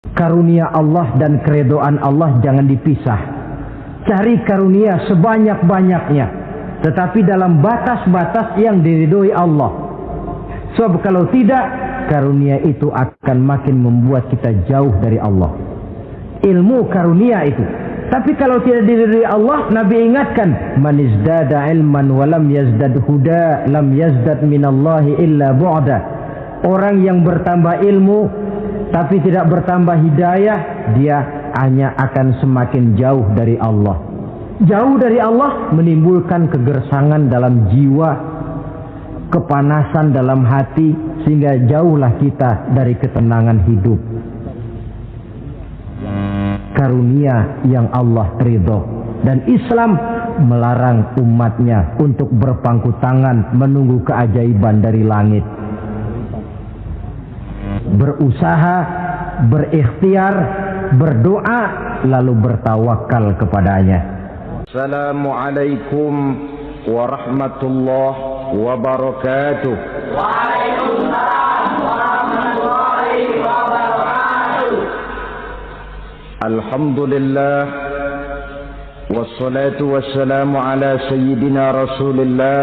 Karunia Allah dan keridhaan Allah jangan dipisah. Cari karunia sebanyak-banyaknya, tetapi dalam batas-batas yang diridhoi Allah. Sebab kalau tidak, karunia itu akan makin membuat kita jauh dari Allah. Ilmu karunia itu. Tapi kalau tidak diridhoi Allah, Nabi ingatkan, man izdada ilman wa lam yazdad huda, lam yazdad minallahi illa bu'da. Orang yang bertambah ilmu tapi tidak bertambah hidayah, dia hanya akan semakin jauh dari Allah. Jauh dari Allah menimbulkan kegersangan dalam jiwa, kepanasan dalam hati, sehingga jauhlah kita dari ketenangan hidup. Karunia yang Allah ridho, dan Islam melarang umatnya untuk berpangku tangan menunggu keajaiban dari langit. Berusaha, berikhtiar, berdoa, lalu bertawakal kepadanya. Assalamualaikum warahmatullahi wabarakatuh. Waalaikumsalam warahmatullahi wabarakatuh. Alhamdulillah, wassalatu wassalamu ala sayyidina Rasulillah,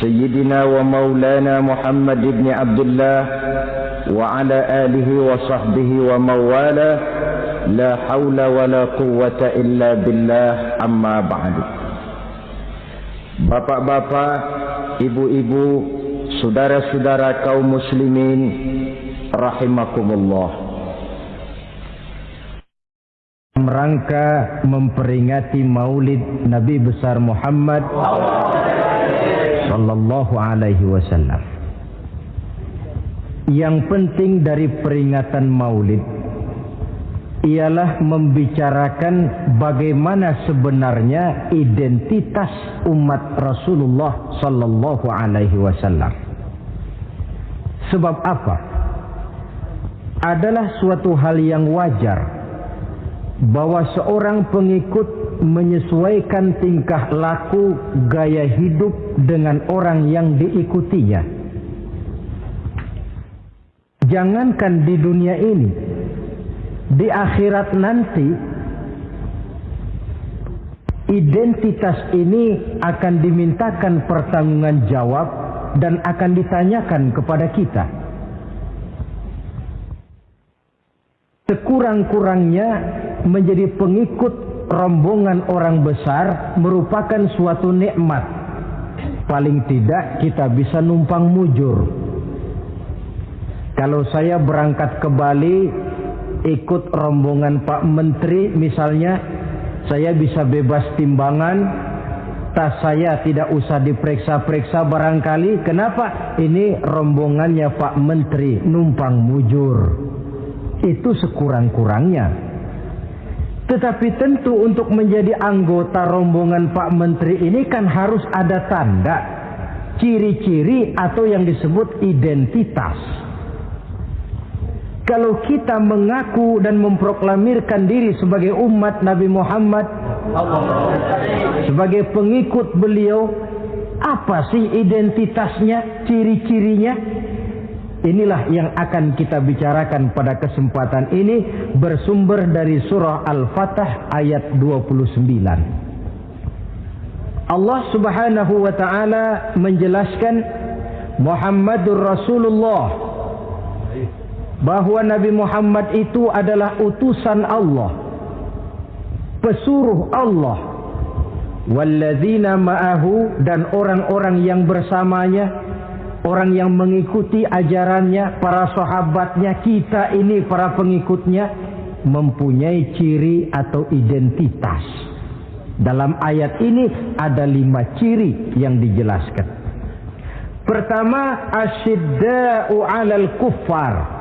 sayyidina wa maulana Muhammad ibn Abdullah, wa ala alihi wa sahbihi wa mawala, la hawla wa la quwwata illa billah, amma ba'du. Bapak-bapak, ibu-ibu, saudara-saudara kaum muslimin rahimakumullah. Rangka memperingati Maulid Nabi besar Muhammad sallallahu alaihi wasallam. Yang penting dari peringatan Maulid ialah membicarakan bagaimana sebenarnya identitas umat Rasulullah sallallahu alaihi wasallam. Sebab apa? Adalah suatu hal yang wajar bahwa seorang pengikut menyesuaikan tingkah laku, gaya hidup dengan orang yang diikutinya. Jangankan di dunia ini, di akhirat nanti, identitas ini akan dimintakan pertanggungjan jawab dan akan ditanyakan kepada kita. Sekurang-kurangnya menjadi pengikut rombongan orang besar merupakan suatu nikmat. Paling tidak kita bisa numpang mujur. Kalau saya berangkat ke Bali ikut rombongan Pak Menteri misalnya, saya bisa bebas timbangan, tas saya tidak usah diperiksa-periksa barangkali. Kenapa? Ini rombongannya Pak Menteri, numpang mujur. Itu sekurang-kurangnya. Tetapi tentu untuk menjadi anggota rombongan Pak Menteri ini kan harus ada tanda, ciri-ciri atau yang disebut identitas. Kalau kita mengaku dan memproklamirkan diri sebagai umat Nabi Muhammad, sebagai pengikut beliau, apa sih identitasnya, ciri-cirinya? Inilah yang akan kita bicarakan pada kesempatan ini, bersumber dari surah Al-Fatah ayat 29. Allah Subhanahu wa taala menjelaskan Muhammadur Rasulullah, bahwa Nabi Muhammad itu adalah utusan Allah, pesuruh Allah. Walladzina ma'ahu, dan orang-orang yang bersamanya, orang yang mengikuti ajarannya, para sahabatnya, kita ini para pengikutnya, mempunyai ciri atau identitas. Dalam ayat ini ada 5 ciri yang dijelaskan. Pertama, asyidda'u 'alal kuffar.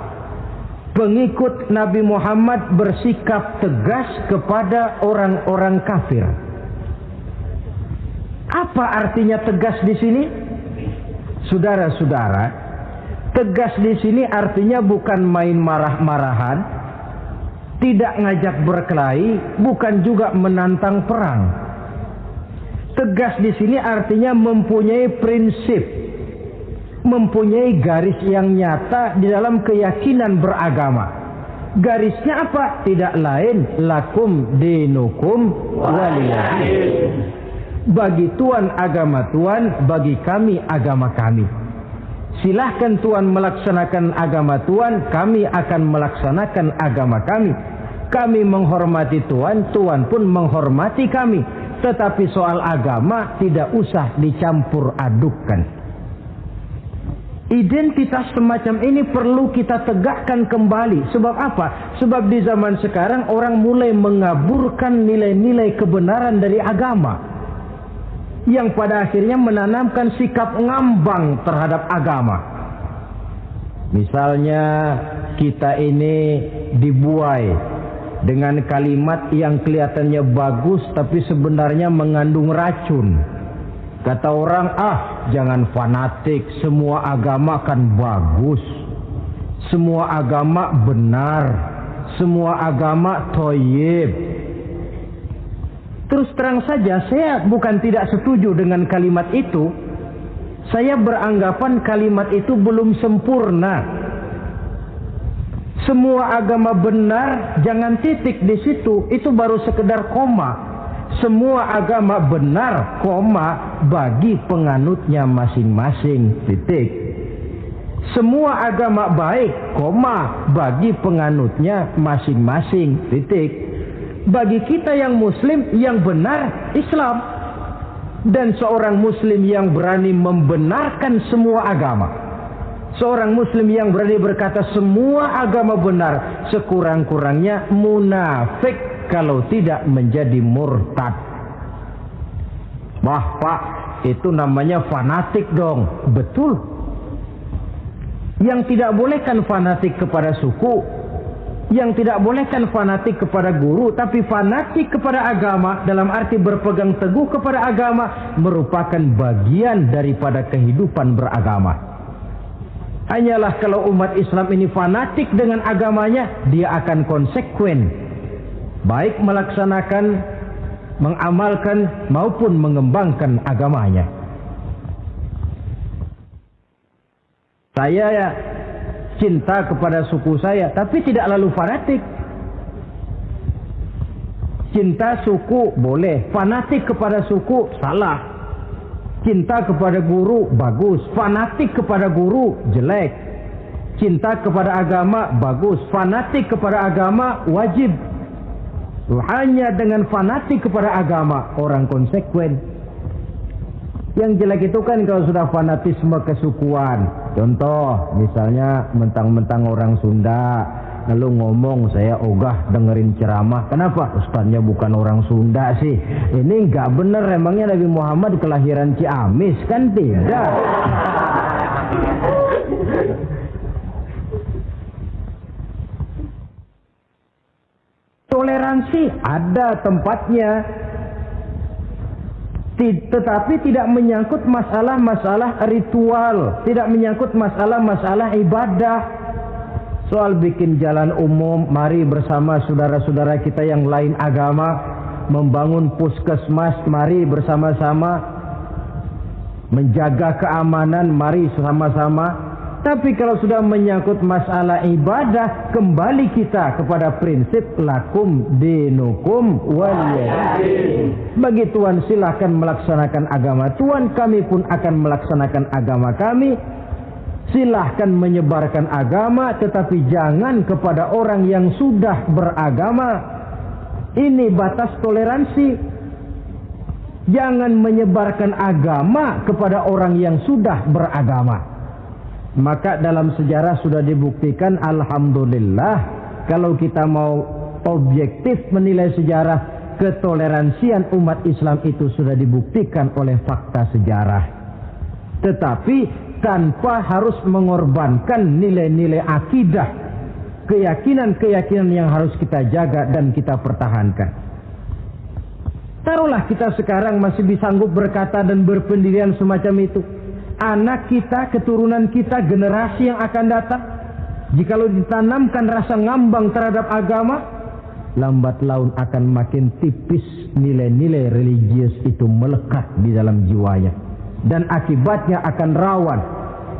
Pengikut Nabi Muhammad bersikap tegas kepada orang-orang kafir. Apa artinya tegas di sini? Saudara-saudara, tegas di sini artinya bukan main marah-marahan, tidak ngajak berkelahi, bukan juga menantang perang. Tegas di sini artinya mempunyai prinsip, mempunyai garis yang nyata di dalam keyakinan beragama. Garisnya apa? Tidak lain, lakum dinukum waliyadin. Bagi Tuhan agama Tuhan, bagi kami agama kami. Silahkan Tuhan melaksanakan agama Tuhan, kami akan melaksanakan agama kami. Kami menghormati Tuhan, Tuhan pun menghormati kami. Tetapi soal agama tidak usah dicampur adukkan. Identitas semacam ini perlu kita tegakkan kembali. Sebab apa? Sebab di zaman sekarang orang mulai mengaburkan nilai-nilai kebenaran dari agama, yang pada akhirnya menanamkan sikap ngambang terhadap agama. Misalnya kita ini dibuai dengan kalimat yang kelihatannya bagus tapi sebenarnya mengandung racun. Kata orang, jangan fanatik, semua agama kan bagus, semua agama benar, semua agama thayyib. Terus terang saja, saya bukan tidak setuju dengan kalimat itu. Saya beranggapan kalimat itu belum sempurna. Semua agama benar, jangan titik di situ, itu baru sekedar koma. Semua agama benar, koma, bagi penganutnya masing-masing, titik. Semua agama baik, koma, bagi penganutnya masing-masing, titik. Bagi kita yang muslim, yang benar, Islam. Dan seorang muslim yang berani membenarkan semua agama, seorang muslim yang berani berkata semua agama benar, sekurang-kurangnya munafik kalau tidak menjadi murtad. Wah Pak, itu namanya fanatik dong. Betul. Yang tidak boleh kan fanatik kepada suku, yang tidak boleh kan fanatik kepada guru, tapi fanatik kepada agama dalam arti berpegang teguh kepada agama merupakan bagian daripada kehidupan beragama. Hanyalah kalau umat Islam ini fanatik dengan agamanya, dia akan konsekuen, baik melaksanakan, mengamalkan maupun mengembangkan agamanya. Saya cinta kepada suku saya, tapi tidak lalu fanatik. Cinta suku boleh, fanatik kepada suku salah. Cinta kepada guru bagus, fanatik kepada guru jelek. Cinta kepada agama bagus, fanatik kepada agama wajib. Hanya dengan fanatik kepada agama orang konsekuen. Yang jelek itu kan kalau sudah fanatisme kesukuan. Contoh, misalnya mentang-mentang orang Sunda, lalu ngomong saya ogah dengerin ceramah. Kenapa? Ustaznya bukan orang Sunda sih. Ini nggak bener, emangnya Nabi Muhammad kelahiran Ciamis? Kan tidak. Toleransi ada tempatnya, tetapi tidak menyangkut masalah-masalah ritual, tidak menyangkut masalah-masalah ibadah. Soal bikin jalan umum, mari bersama saudara-saudara kita yang lain agama membangun puskesmas, mari bersama-sama menjaga keamanan, mari sama-sama. Tapi kalau sudah menyangkut masalah ibadah, kembali kita kepada prinsip lakum dinukum waliyadin. Bagi Tuhan silahkan melaksanakan agama Tuhan, kami pun akan melaksanakan agama kami. Silahkan menyebarkan agama, tetapi jangan kepada orang yang sudah beragama. Ini batas toleransi. Jangan menyebarkan agama kepada orang yang sudah beragama. Maka dalam sejarah sudah dibuktikan, alhamdulillah, kalau kita mau objektif menilai sejarah, ketoleransian umat Islam itu sudah dibuktikan oleh fakta sejarah. Tetapi tanpa harus mengorbankan nilai-nilai akidah, keyakinan-keyakinan yang harus kita jaga dan kita pertahankan. Taruhlah kita sekarang masih sanggup berkata dan berpendirian semacam itu. Anak kita, keturunan kita, generasi yang akan datang, jikalau ditanamkan rasa ngambang terhadap agama, lambat laun akan makin tipis nilai-nilai religius itu melekat di dalam jiwanya. Dan akibatnya akan rawan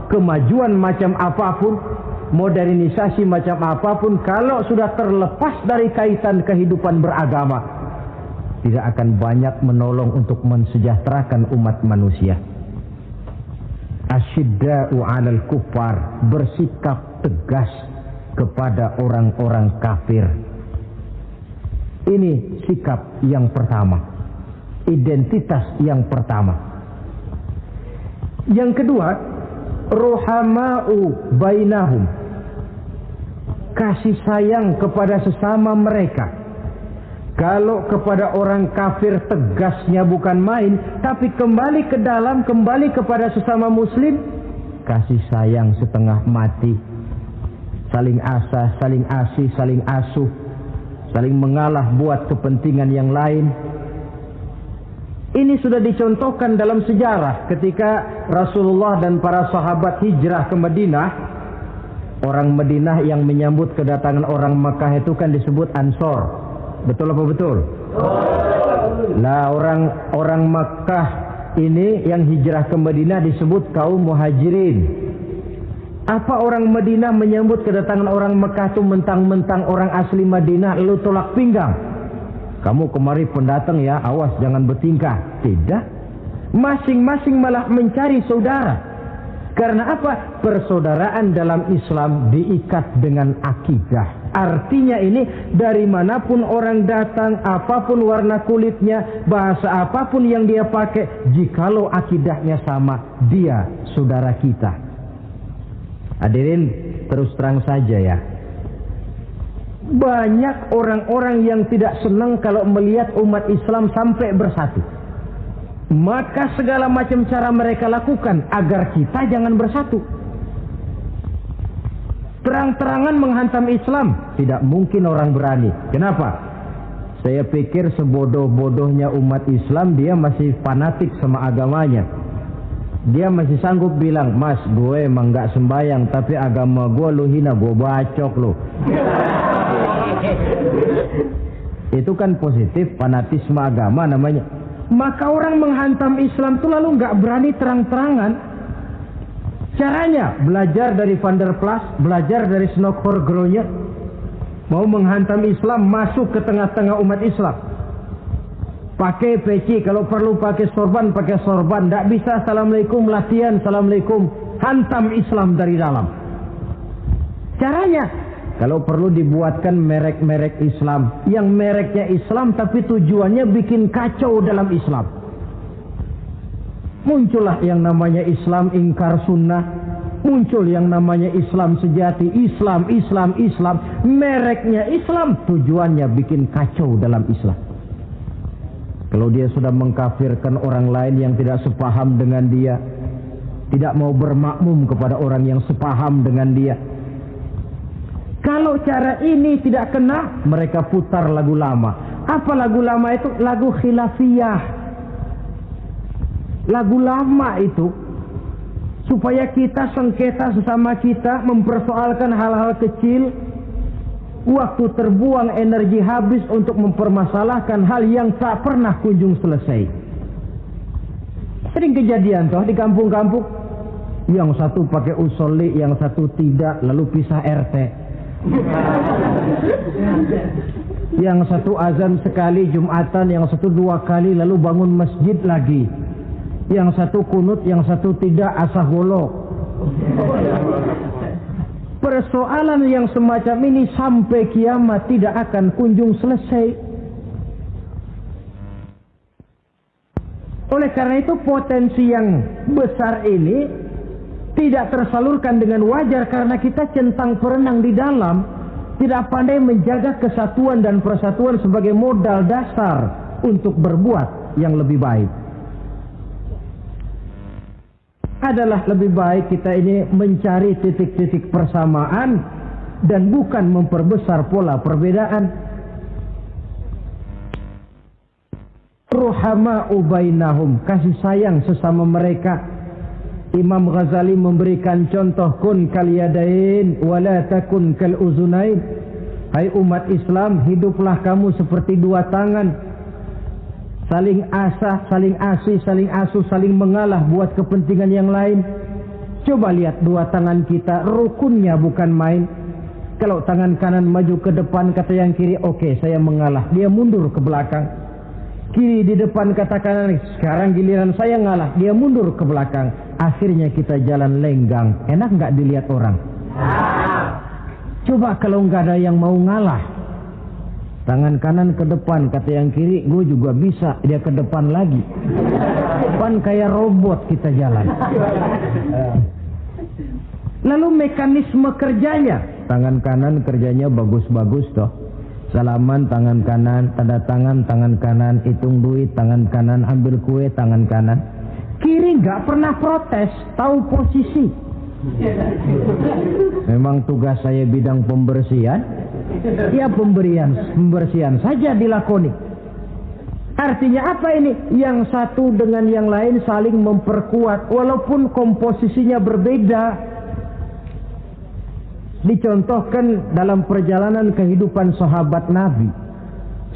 kemajuan macam apapun, modernisasi macam apapun, kalau sudah terlepas dari kaitan kehidupan beragama, tidak akan banyak menolong untuk mensejahterakan umat manusia. Asyidda'u 'alal kuffar, bersikap tegas kepada orang-orang kafir. Ini sikap yang pertama, identitas yang pertama. Yang kedua, ruhama'u bainahum, kasih sayang kepada sesama mereka. Kalau kepada orang kafir tegasnya bukan main, tapi kembali ke dalam, kembali kepada sesama muslim, kasih sayang setengah mati. Saling asah, saling asih, saling asuh, saling mengalah buat kepentingan yang lain. Ini sudah dicontohkan dalam sejarah ketika Rasulullah dan para sahabat hijrah ke Madinah. Orang Madinah yang menyambut kedatangan orang Makkah itu kan disebut Ansor. Betul apa betul? Nah, orang Makkah ini yang hijrah ke Madinah disebut kaum Muhajirin. Apa orang Madinah menyambut kedatangan orang Mekah itu mentang-mentang orang asli Madinah lalu tolak pinggang? Kamu kemari pendatang ya, awas jangan bertingkah. Tidak. Masing-masing malah mencari saudara. Karena apa? Persaudaraan dalam Islam diikat dengan akidah. Artinya ini dari manapun orang datang, apapun warna kulitnya, bahasa apapun yang dia pakai, jikalau akidahnya sama, dia saudara kita. Hadirin, terus terang saja ya, banyak orang-orang yang tidak senang kalau melihat umat Islam sampai bersatu. Maka segala macam cara mereka lakukan agar kita jangan bersatu. Terang-terangan menghantam Islam, tidak mungkin orang berani. Kenapa? Saya pikir sebodoh-bodohnya umat Islam, dia masih fanatik sama agamanya. Dia masih sanggup bilang, mas gue emang gak sembayang, tapi agama gue lu hina, gue bacok lu. Itu kan positif, fanatisme agama namanya. Maka orang menghantam Islam itu lalu gak berani terang-terangan. Caranya, belajar dari Van der Plas, belajar dari Snokor-Gronya. Mau menghantam Islam, masuk ke tengah-tengah umat Islam. Pakai peci, kalau perlu pakai sorban, pakai sorban. Tak bisa assalamualaikum, latihan assalamualaikum. Hantam Islam dari dalam. Caranya, kalau perlu dibuatkan merek-merek Islam. Yang mereknya Islam tapi tujuannya bikin kacau dalam Islam. Muncullah yang namanya Islam ingkar sunnah. Muncul yang namanya Islam sejati. Islam. Mereknya Islam, tujuannya bikin kacau dalam Islam. Kalau dia sudah mengkafirkan orang lain yang tidak sepaham dengan dia, tidak mau bermakmum kepada orang yang sepaham dengan dia. Kalau cara ini tidak kena, mereka putar lagu lama. Apa lagu lama itu? Lagu khilafiyah. Lagu lama itu supaya kita sengketa sesama kita, mempersoalkan hal-hal kecil. Waktu terbuang, energi habis untuk mempermasalahkan hal yang tak pernah kunjung selesai. Sering kejadian toh di kampung-kampung. Yang satu pakai usolli, yang satu tidak, lalu pisah RT. Yang satu azan sekali Jumatan, yang satu 2 kali, lalu bangun masjid lagi. Yang satu kunut, yang satu tidak, asah golok. Persoalan yang semacam ini sampai kiamat tidak akan kunjung selesai. Oleh karena itu potensi yang besar ini tidak tersalurkan dengan wajar karena kita centang perenang di dalam, tidak pandai menjaga kesatuan dan persatuan sebagai modal dasar untuk berbuat yang lebih baik. Adalah lebih baik kita ini mencari titik-titik persamaan dan bukan memperbesar pola perbedaan. Ruhama'u bainahum, kasih sayang sesama mereka. Imam Ghazali memberikan contoh, kun kal yadain wala takun kal uzunain. Hai umat Islam, hiduplah kamu seperti 2 tangan. Saling asah, saling asih, saling asuh, saling mengalah buat kepentingan yang lain. Coba lihat dua tangan kita, rukunnya bukan main. Kalau tangan kanan maju ke depan, kata yang kiri, oke, saya mengalah. Dia mundur ke belakang. Kiri di depan, kata kanan, sekarang giliran saya ngalah. Dia mundur ke belakang. Akhirnya kita jalan lenggang. Enak nggak dilihat orang? Coba kalau nggak ada yang mau ngalah. Tangan kanan ke depan, kata yang kiri, gue juga bisa. Dia ke depan lagi. Depan kayak robot kita jalan. Lalu mekanisme kerjanya, tangan kanan kerjanya bagus-bagus toh. Salaman tangan kanan, tanda tangan kanan, hitung duit tangan kanan, ambil kue tangan kanan. Kiri nggak pernah protes, tahu posisi. Memang tugas saya bidang pembersihan, ya pembersihan saja dilakoni. Artinya apa ini? Yang satu dengan yang lain saling memperkuat walaupun komposisinya berbeda. Dicontohkan dalam perjalanan kehidupan sahabat Nabi.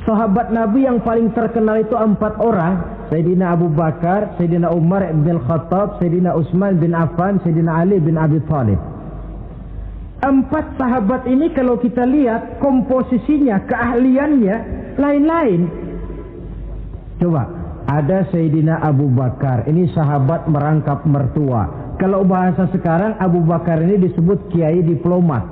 Sahabat Nabi yang paling terkenal itu 4 orang. Sayyidina Abu Bakar, Sayyidina Umar bin Khattab, Sayyidina Utsman bin Affan, Sayyidina Ali bin Abi Thalib. 4 sahabat ini kalau kita lihat komposisinya, keahliannya lain-lain. Coba, ada Sayyidina Abu Bakar, ini sahabat merangkap mertua. Kalau bahasa sekarang, Abu Bakar ini disebut kiai diplomat.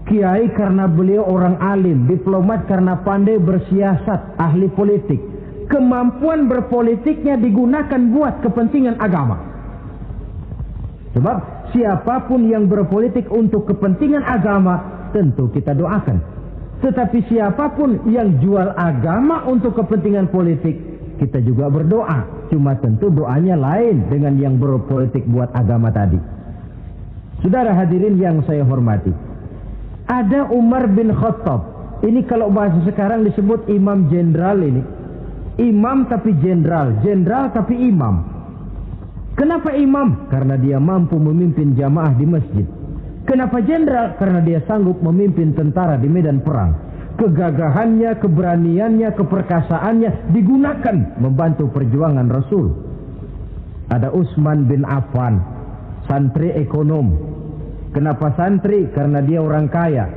Kiai karena beliau orang alim, diplomat karena pandai bersiasat, ahli politik. Kemampuan berpolitiknya digunakan buat kepentingan agama. Sebab siapapun yang berpolitik untuk kepentingan agama, tentu kita doakan. Tetapi siapapun yang jual agama untuk kepentingan politik, kita juga berdoa. Cuma tentu doanya lain dengan yang berpolitik buat agama tadi. Saudara hadirin yang saya hormati, ada Umar bin Khattab. Ini kalau bahasa sekarang disebut imam jenderal ini. Imam tapi jenderal, jenderal tapi imam. Kenapa imam? Karena dia mampu memimpin jamaah di masjid. Kenapa jenderal? Karena dia sanggup memimpin tentara di medan perang. Kegagahannya, keberaniannya, keperkasaannya digunakan membantu perjuangan Rasul. Ada Utsman bin Affan, santri ekonom. Kenapa santri? Karena dia orang kaya.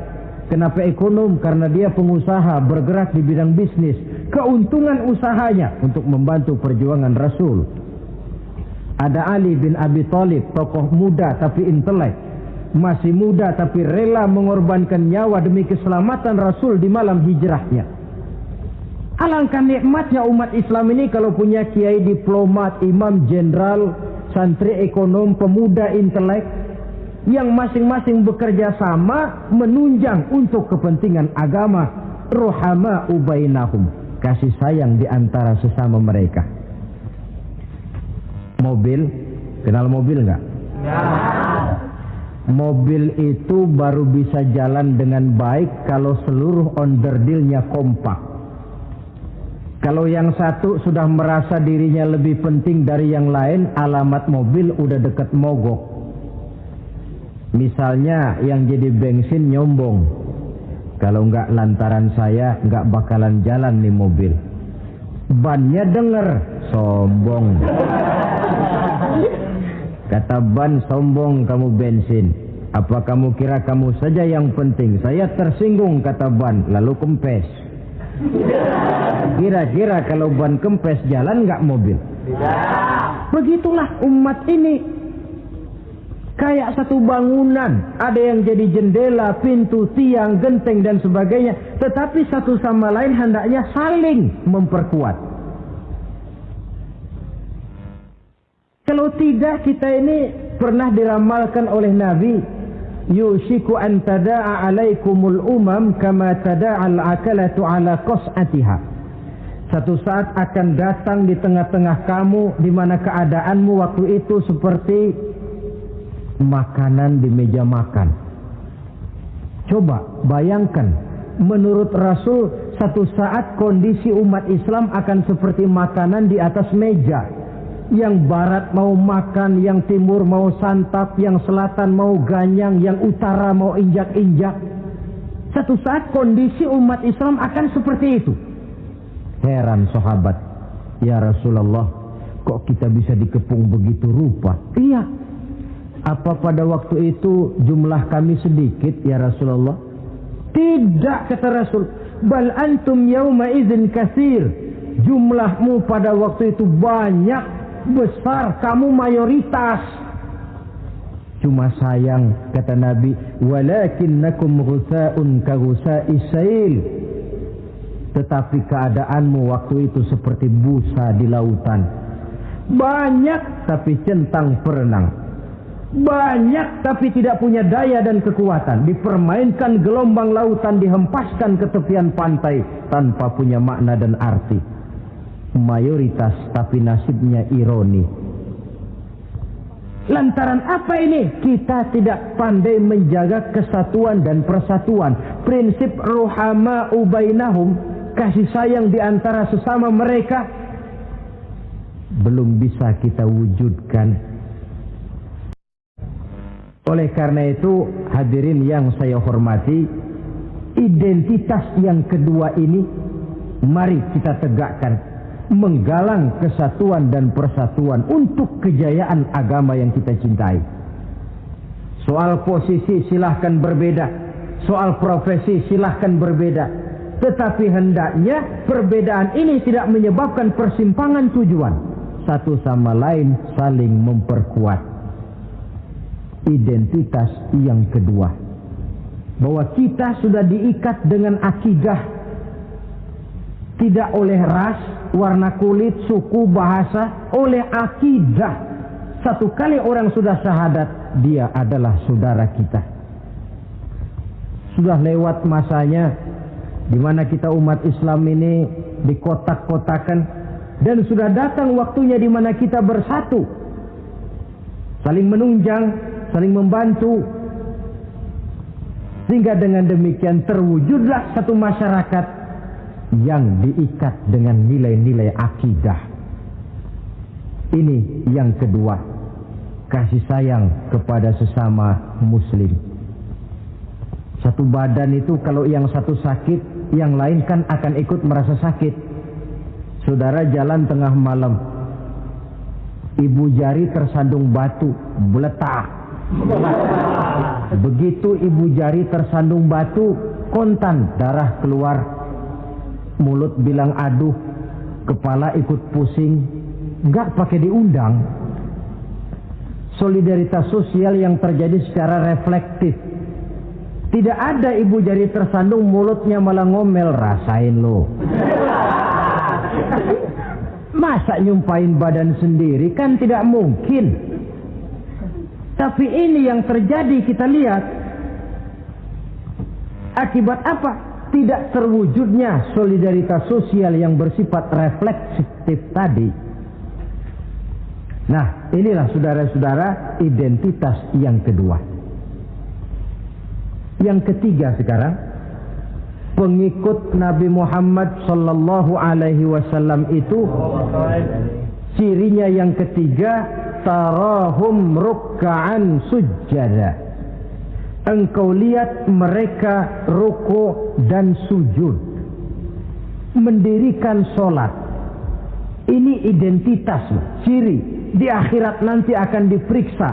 Kenapa ekonom? Karena dia pengusaha bergerak di bidang bisnis. Keuntungan usahanya untuk membantu perjuangan Rasul. Ada Ali bin Abi Thalib, tokoh muda tapi intelek. Masih muda tapi rela mengorbankan nyawa demi keselamatan Rasul di malam hijrahnya. Alangkah nikmatnya umat Islam ini kalau punya kiai diplomat, imam jenderal, santri ekonom, pemuda intelek yang masing-masing bekerja sama menunjang untuk kepentingan agama. Ruhama ubainahum, kasih sayang di antara sesama mereka. Mobil, kenal mobil nggak? Ya. Mobil itu baru bisa jalan dengan baik kalau seluruh onderdilnya kompak. Kalau yang satu sudah merasa dirinya lebih penting dari yang lain, alamat mobil udah deket mogok. Misalnya yang jadi bensin nyombong. Kalau nggak lantaran saya nggak bakalan jalan nih mobil. Bannya denger, sombong. Kata ban, sombong kamu bensin. Apa kamu kira kamu saja yang penting? Saya tersinggung, kata ban, lalu kempes. Kira-kira kalau ban kempes jalan nggak mobil? Begitulah umat ini. Kayak satu bangunan. Ada yang jadi jendela, pintu, tiang, genteng dan sebagainya. Tetapi satu sama lain hendaknya saling memperkuat. Kalau tidak, kita ini pernah diramalkan oleh Nabi, yushiku an tada'a alaikumul umam kama tada'al akalatu ala qas'atiha. Satu saat akan datang di tengah-tengah kamu di mana keadaanmu waktu itu seperti makanan di meja makan. Coba bayangkan, menurut Rasul satu saat kondisi umat Islam akan seperti makanan di atas meja. Yang barat mau makan, yang timur mau santap, yang selatan mau ganyang, yang utara mau injak-injak. Satu saat kondisi umat Islam akan seperti itu. Heran sahabat, ya Rasulullah, kok kita bisa dikepung begitu rupa? Iya, Apa pada waktu itu jumlah kami sedikit ya Rasulullah? Tidak, kata Rasul. Bal antum yawma idzin katsir. Jumlahmu pada waktu itu banyak, besar, kamu mayoritas. Cuma sayang, kata Nabi, walakinnakum ghusaa'un ka ghusaa'is sail. Tetapi keadaanmu waktu itu seperti busa di lautan. Banyak tapi centang perenang. Banyak tapi tidak punya daya dan kekuatan. Dipermainkan gelombang lautan, dihempaskan ke tepian pantai tanpa punya makna dan arti. Mayoritas tapi nasibnya ironi. Lantaran apa ini? Kita tidak pandai menjaga kesatuan dan persatuan. Prinsip ruhama'u bainahum, kasih sayang di antara sesama mereka, belum bisa kita wujudkan. Oleh karena itu, hadirin yang saya hormati, identitas yang kedua ini mari kita tegakkan, menggalang kesatuan dan persatuan untuk kejayaan agama yang kita cintai. Soal posisi silahkan berbeda, soal profesi silahkan berbeda, tetapi hendaknya perbedaan ini tidak menyebabkan persimpangan tujuan. Satu sama lain saling memperkuat. Identitas yang kedua, bahwa kita sudah diikat dengan akidah, tidak oleh ras, warna kulit, suku, bahasa, oleh akidah. Satu kali orang sudah syahadat, dia adalah saudara kita. Sudah lewat masanya di mana kita umat Islam ini dikotak-kotakan, dan sudah datang waktunya di mana kita bersatu, saling menunjang, saling membantu, sehingga dengan demikian terwujudlah satu masyarakat yang diikat dengan nilai-nilai akidah. Ini yang kedua, kasih sayang kepada sesama muslim. Satu badan itu kalau yang satu sakit, yang lain kan akan ikut merasa sakit. Saudara jalan tengah malam, ibu jari tersandung batu, meletak. Begitu ibu jari tersandung batu, kontan, darah keluar, mulut bilang aduh, kepala ikut pusing, nggak pakai diundang. Solidaritas sosial yang terjadi secara reflektif. Tidak ada ibu jari tersandung, mulutnya malah ngomel, rasain lo. Masa nyumpain badan sendiri, kan tidak mungkin. Tapi ini yang terjadi, kita lihat. Akibat apa? Tidak terwujudnya solidaritas sosial yang bersifat refleksif tadi. Nah, inilah saudara-saudara identitas yang kedua. Yang ketiga sekarang, pengikut Nabi Muhammad sallallahu alaihi wasallam itu cirinya yang ketiga, tarahum rukka'an sujjada. Engkau lihat mereka ruku dan sujud, mendirikan solat. Ini identitas, ciri. Di akhirat nanti akan diperiksa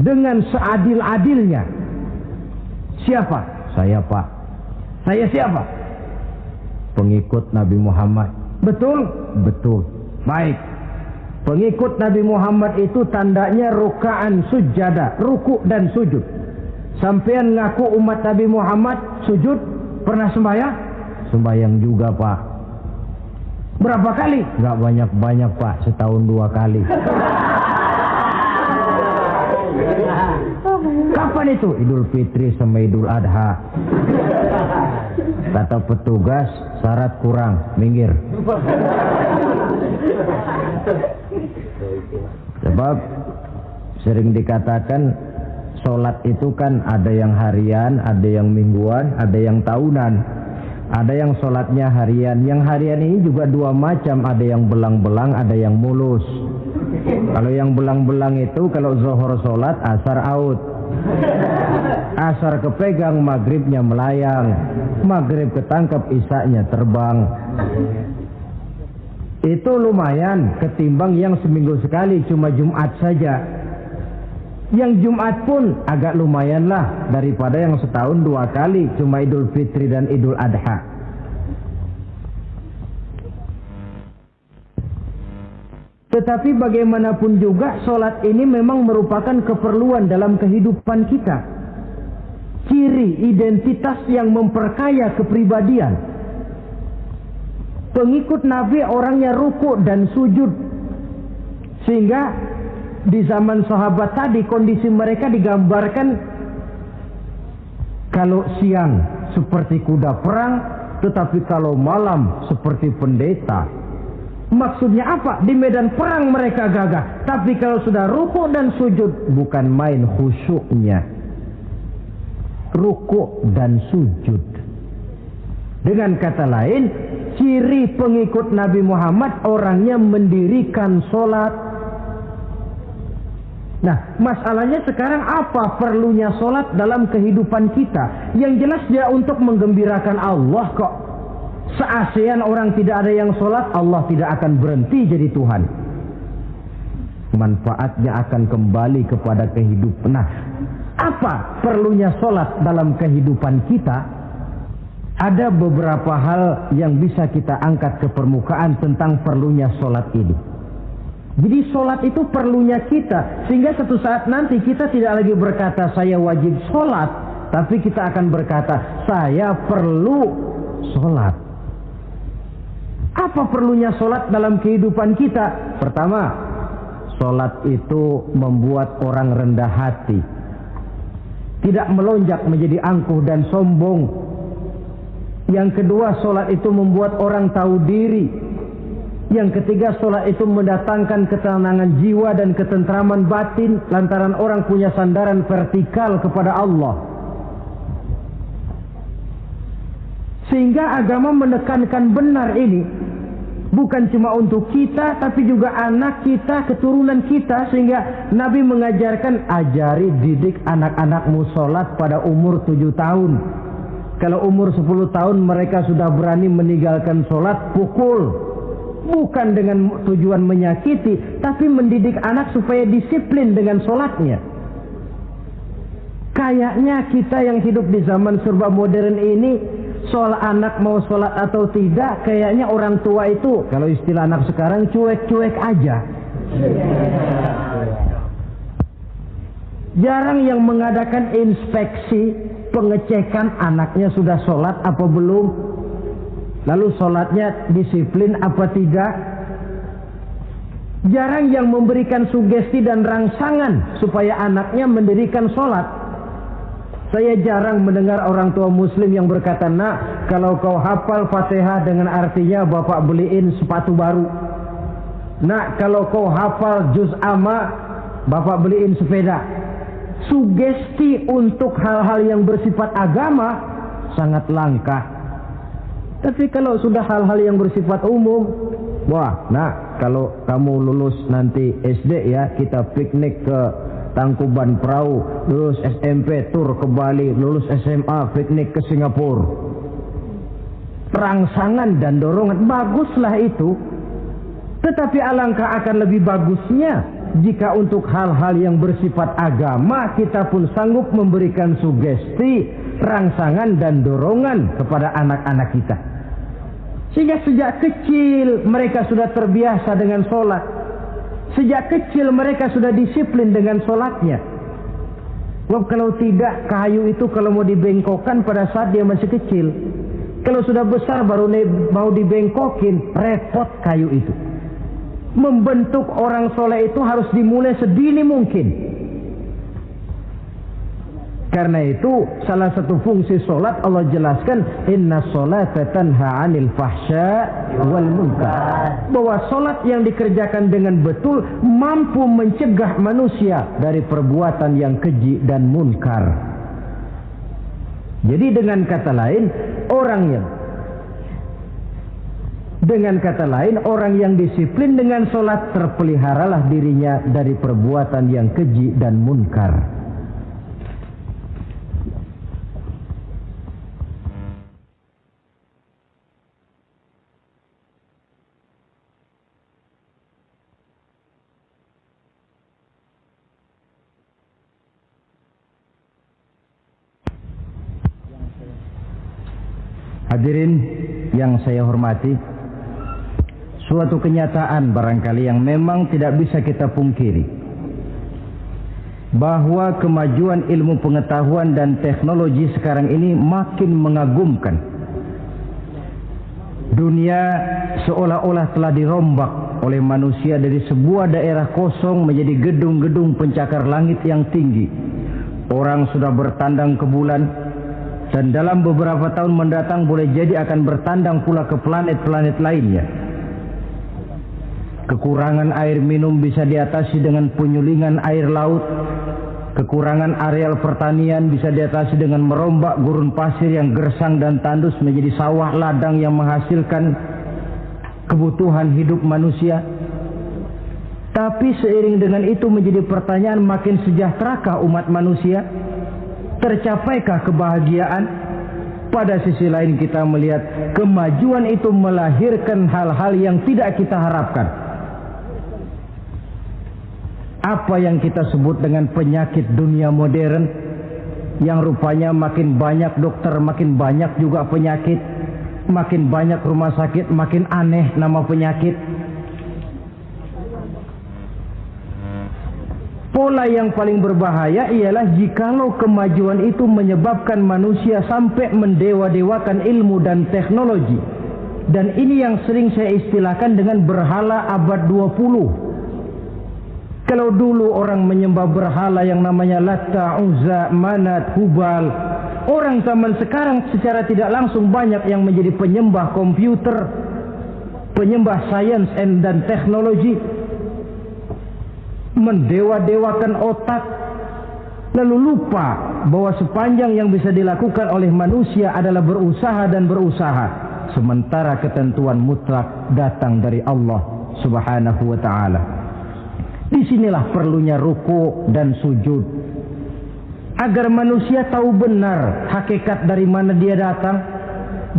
dengan seadil-adilnya. Siapa? Saya, Pak. Saya siapa? Pengikut Nabi Muhammad. Betul? Betul. Baik. Pengikut Nabi Muhammad itu tandanya ruka'an sujada, ruku dan sujud. Sampean ngaku umat Nabi Muhammad, sujud, pernah sembahyang? Sembahyang juga, Pak. Berapa kali? Gak banyak-banyak, Pak, setahun 2 kali. Kapan itu? Idul Fitri sama Idul Adha. Kata petugas, syarat kurang, minggir. Sebab sering dikatakan sholat itu kan ada yang harian, ada yang mingguan, ada yang tahunan. Ada yang sholatnya harian. Yang harian ini juga 2 macam. Ada yang belang-belang, ada yang mulus. Kalau yang belang-belang itu kalau zuhur sholat, asar out. Asar kepegang, maghribnya melayang. Maghrib ketangkep, isaknya terbang. Itu lumayan ketimbang yang seminggu sekali cuma Jumat saja. Yang Jumat pun agak lumayan lah daripada yang setahun 2 kali cuma Idul Fitri dan Idul Adha. Tetapi bagaimanapun juga sholat ini memang merupakan keperluan dalam kehidupan kita. Ciri identitas yang memperkaya kepribadian. Pengikut Nabi orangnya ruku dan sujud. Sehingga di zaman sahabat tadi kondisi mereka digambarkan kalau siang seperti kuda perang, tetapi kalau malam seperti pendeta. Maksudnya apa? Di medan perang mereka gagah, tapi kalau sudah ruku dan sujud bukan main khusyuknya. Ruku dan sujud. Dengan kata lain, ciri pengikut Nabi Muhammad orangnya mendirikan sholat. Nah, masalahnya sekarang apa perlunya sholat dalam kehidupan kita? Yang jelas dia untuk menggembirakan Allah kok. Se-ASEAN orang tidak ada yang sholat, Allah tidak akan berhenti jadi Tuhan. Manfaatnya akan kembali kepada kehidupan. Nah, apa perlunya sholat dalam kehidupan kita? Ada beberapa hal yang bisa kita angkat ke permukaan tentang perlunya sholat ini. Jadi sholat itu perlunya kita. Sehingga suatu saat nanti kita tidak lagi berkata saya wajib sholat. Tapi kita akan berkata saya perlu sholat. Apa perlunya sholat dalam kehidupan kita? Pertama, sholat itu membuat orang rendah hati. Tidak melonjak menjadi angkuh dan sombong. Yang kedua, sholat itu membuat orang tahu diri. Yang ketiga, sholat itu mendatangkan ketenangan jiwa dan ketentraman batin lantaran orang punya sandaran vertikal kepada Allah. Sehingga agama menekankan benar ini bukan cuma untuk kita, tapi juga anak kita, keturunan kita. Sehingga Nabi mengajarkan, ajari didik anak-anakmu sholat pada umur 7 tahun. Kalau umur 10 tahun mereka sudah berani meninggalkan sholat, pukul. Bukan dengan tujuan menyakiti, tapi mendidik anak supaya disiplin dengan sholatnya. Kayaknya kita yang hidup di zaman serba modern ini, soal anak mau sholat atau tidak, kayaknya orang tua itu, kalau istilah anak sekarang, cuek-cuek aja. Jarang yang mengadakan inspeksi, pengecekan anaknya sudah sholat apa belum, lalu sholatnya disiplin apa tidak. Jarang yang memberikan sugesti dan rangsangan supaya anaknya mendirikan sholat. Saya jarang mendengar orang tua muslim yang berkata, nak, kalau kau hafal Fatihah dengan artinya bapak beliin sepatu baru. Nak, kalau kau hafal juz amma, bapak beliin sepeda. Sugesti untuk hal-hal yang bersifat agama sangat langka. Tapi kalau sudah hal-hal yang bersifat umum, wah, nah, kalau kamu lulus nanti SD ya, kita piknik ke Tangkuban Perahu, lulus SMP tur ke Bali, lulus SMA piknik ke Singapura. Rangsangan dan dorongan, baguslah itu. Tetapi alangkah akan lebih bagusnya jika untuk hal-hal yang bersifat agama kita pun sanggup memberikan sugesti, rangsangan dan dorongan kepada anak-anak kita. Sehingga sejak kecil mereka sudah terbiasa dengan sholat. Sejak kecil mereka sudah disiplin dengan sholatnya. Wah, kalau tidak, kayu itu kalau mau dibengkokkan pada saat dia masih kecil. Kalau sudah besar baru mau dibengkokin, repot kayu itu. Membentuk orang soleh itu harus dimulai sedini mungkin. Karena itu salah satu fungsi solat Allah jelaskan, inna sholata tanha 'anil fahsya wal munkar. Bahwa solat yang dikerjakan dengan betul mampu mencegah manusia dari perbuatan yang keji dan munkar. Jadi dengan kata lain, orang yang disiplin dengan sholat terpeliharalah dirinya dari perbuatan yang keji dan munkar. Hadirin yang saya hormati, suatu kenyataan barangkali yang memang tidak bisa kita pungkiri, bahwa kemajuan ilmu pengetahuan dan teknologi sekarang ini makin mengagumkan. Dunia seolah-olah telah dirombak oleh manusia dari sebuah daerah kosong menjadi gedung-gedung pencakar langit yang tinggi. Orang sudah bertandang ke bulan, dan dalam beberapa tahun mendatang boleh jadi akan bertandang pula ke planet-planet lainnya. Kekurangan air minum bisa diatasi dengan penyulingan air laut. Kekurangan areal pertanian bisa diatasi dengan merombak gurun pasir yang gersang dan tandus menjadi sawah ladang yang menghasilkan kebutuhan hidup manusia. Tapi seiring dengan itu menjadi pertanyaan, makin sejahterakah umat manusia? Tercapaikah kebahagiaan? Pada sisi lain kita melihat kemajuan itu melahirkan hal-hal yang tidak kita harapkan. Apa yang kita sebut dengan penyakit dunia modern, yang rupanya makin banyak dokter, makin banyak juga penyakit, makin banyak rumah sakit, makin aneh nama penyakit. Pola yang paling berbahaya ialah jikalau kemajuan itu menyebabkan manusia sampai mendewa-dewakan ilmu dan teknologi. Dan ini yang sering saya istilahkan dengan berhala abad 20. Kalau dulu orang menyembah berhala yang namanya Latta, Uzza, Manat, Hubal, orang zaman sekarang secara tidak langsung banyak yang menjadi penyembah komputer, penyembah sains dan teknologi, mendewa-dewakan otak, lalu lupa bahwa sepanjang yang bisa dilakukan oleh manusia adalah berusaha dan berusaha, sementara ketentuan mutlak datang dari Allah Subhanahu wa ta'ala. Disinilah perlunya ruku dan sujud, agar manusia tahu benar hakikat dari mana dia datang,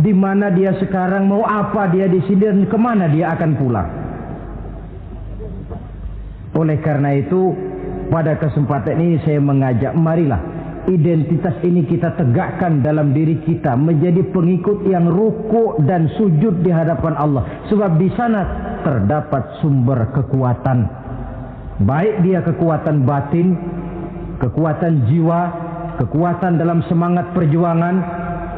di mana dia sekarang, mau apa dia di sini, dan kemana dia akan pulang. Oleh karena itu, pada kesempatan ini saya mengajak, marilah identitas ini kita tegakkan dalam diri kita, menjadi pengikut yang ruku dan sujud di hadapan Allah. Sebab di sana terdapat sumber kekuatan. Baik dia kekuatan batin, kekuatan jiwa, kekuatan dalam semangat perjuangan,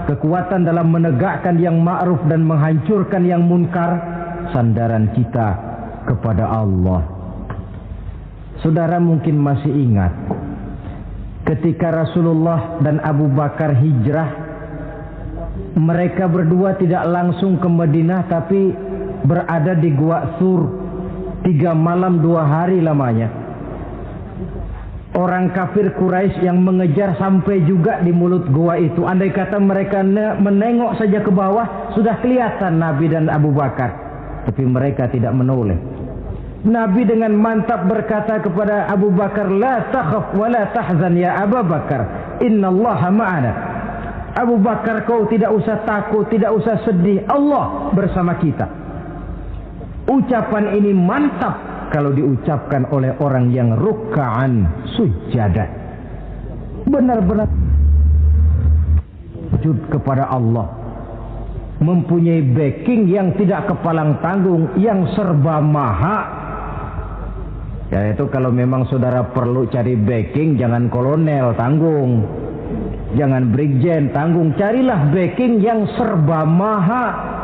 kekuatan dalam menegakkan yang ma'ruf dan menghancurkan yang munkar. Sandaran kita kepada Allah. Saudara mungkin masih ingat ketika Rasulullah dan Abu Bakar hijrah, mereka berdua tidak langsung ke Madinah tapi berada di Gua Sur. 3 malam 2 hari lamanya. Orang kafir Quraisy yang mengejar sampai juga di mulut gua itu. Andai kata mereka menengok saja ke bawah, sudah kelihatan Nabi dan Abu Bakar. Tapi mereka tidak menoleh. Nabi dengan mantap berkata kepada Abu Bakar, "La takhaf wa la tahzan ya Abu Bakar, innallaha ma'ana." Abu Bakar, kau tidak usah takut, tidak usah sedih, Allah bersama kita. Ucapan ini mantap kalau diucapkan oleh orang yang ruk'an sujada, benar-benar sujud kepada Allah, mempunyai backing yang tidak kepalang tanggung, yang serba maha. Ya itu kalau memang saudara perlu cari backing, jangan kolonel tanggung, jangan brigjen tanggung, carilah backing yang serba maha.